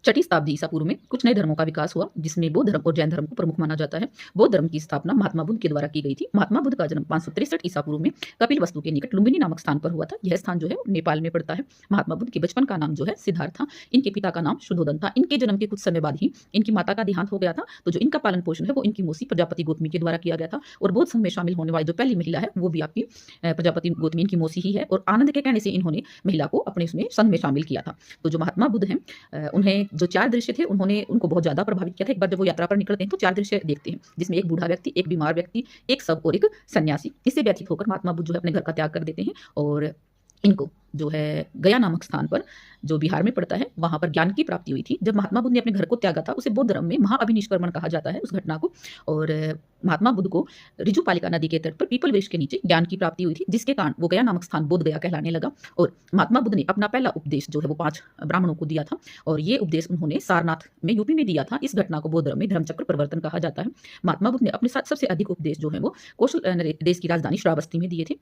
छठी शताब्दी ईसा पूर्व में कुछ नए धर्मों का विकास हुआ, जिसमें बौद्ध धर्म और जैन धर्म को प्रमुख माना जाता है। बौद्ध धर्म की स्थापना महात्मा बुद्ध के द्वारा की गई थी। महात्मा बुद्ध का जन्म 563 ईसा पूर्व में कपिलवस्तु के निकट लुम्बिनी नामक स्थान पर हुआ था। यह स्थान जो है नेपाल में पड़ता है। महात्मा बुद्ध के बचपन का नाम जो है सिद्धार्थ था। इनके पिता का नाम शुद्धोदन था। इनके जन्म के कुछ समय बाद ही इनकी माता का देहांत हो गया था। तो जो इनका पालन पोषण है वो इनकी मौसी प्रजापति गौतमी के द्वारा किया गया था। और बौद्ध संघ में शामिल होने वाली जो पहली महिला है वो भी आपकी प्रजापति गौतमी इनकी मौसी ही है। और आनंद के कहने से इन्होंने महिला को अपने उसमें संघ में शामिल किया था। तो जो महात्मा बुद्ध हैं उन्हें जो 4 दृश्य थे उन्होंने उनको बहुत ज़्यादा प्रभावित किया था। एक बार जब वो यात्रा पर निकलते हैं तो 4 दृश्य देखते हैं, जिसमें एक बूढ़ा व्यक्ति, एक बीमार व्यक्ति, एक शव और एक सन्यासी। इससे व्यथित होकर महात्मा बुद्ध जो है अपने घर का त्याग कर देते हैं और इनको जो है गया नामक स्थान पर, जो बिहार में पड़ता है, वहां पर ज्ञान की प्राप्ति हुई थी। जब महात्मा बुद्ध ने अपने घर को त्यागा था उसे बौद्ध धर्म में महाअभिनिष्क्रमण कहा जाता है उस घटना को। और महात्मा बुद्ध को ऋजुपालिका नदी के तट पर पीपल वृक्ष के नीचे ज्ञान की प्राप्ति हुई थी, जिसके कारण वो गया नामक स्थान बोध गया कहलाने लगा। और महात्मा बुद्ध ने अपना पहला उपदेश जो है वो 5 ब्राह्मणों को दिया था और ये उपदेश उन्होंने सारनाथ में यूपी में दिया था। इस घटना को बौद्ध धर्म में धर्मचक्र परिवर्तन कहा जाता है। महात्मा बुद्ध ने अपने साथ सबसे अधिक उपदेश जो है वो कौशल देश की राजधानी श्रावस्ती में दिए थे।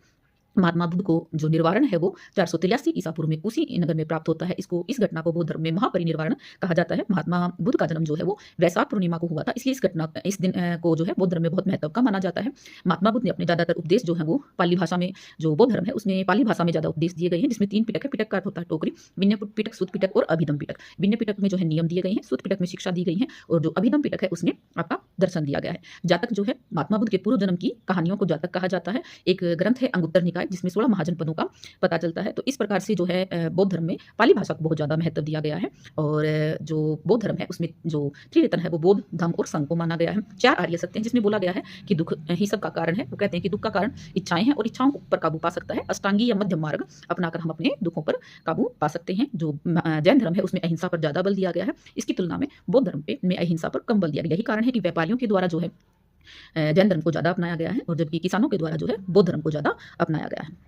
महात्मा बुद्ध को जो निर्वारण है वो 483 ईसा पूर्व में उसी नगर में प्राप्त होता है। इस घटना को बौद्ध धर्म में महापरिनिर्वाण कहा जाता है। महात्मा बुद्ध का जन्म जो है वो वैशाख पूर्णिमा को हुआ था, इसलिए इस दिन को जो है बौद्ध धर्म में बहुत महत्व का माना जाता है। महात्मा बुद्ध ने अपने ज्यादातर उपदेश जो है वो पाली भाषा में, जो बौद्ध धर्म है उसमें पाली भाषा में ज्यादा उपदेश दिए गए हैं, जिसमें 3 पिटक है। पिटक का अर्थ होता है टोकरी, विनय पिटक, सुत पिटक और अभिधम पिटक। विनय पिटक में जो है नियम दिए गए हैं, सुत पिटक में शिक्षा दी गई है और जो अभिधम पिटक है उसमें आपका दर्शन दिया गया है। जातक जो है महात्मा बुद्ध के पूर्व जन्म की कहानियों को जातक कहा जाता है। एक ग्रंथ है अंगुत्तर निकाय, जिसमें 16 महाजन का पता चलता है। तो इस प्रकार से जो है बौद्ध धर्म में पाली भाषा को बहुत ज्यादा महत्व दिया गया है। और जो बौद्ध धर्म है उसमें जो त्रिरत्न है वो बौद्ध, धम्म और संघ को माना गया है। 4 आर्य सत्य हैं, जिसमें बोला गया है कि दुख ही सब का कारण है। वो कहते हैं कि दुख का कारण इच्छाएं हैं और इच्छाओं पर काबू पा सकता है अष्टांगी या मध्यम मार्ग अपनाकर हम अपने दुखों पर काबू पा सकते हैं। जो जैन धर्म है उसमें अहिंसा पर ज्यादा बल दिया गया है। इसकी तुलना में बौद्ध धर्म में अहिंसा पर कम बल दिया गया। यही कारण है कि व्यापारियों के द्वारा जो है जैन धर्म को ज्यादा अपनाया गया है और जबकि किसानों के द्वारा जो है बौद्ध धर्म को ज्यादा अपनाया गया है।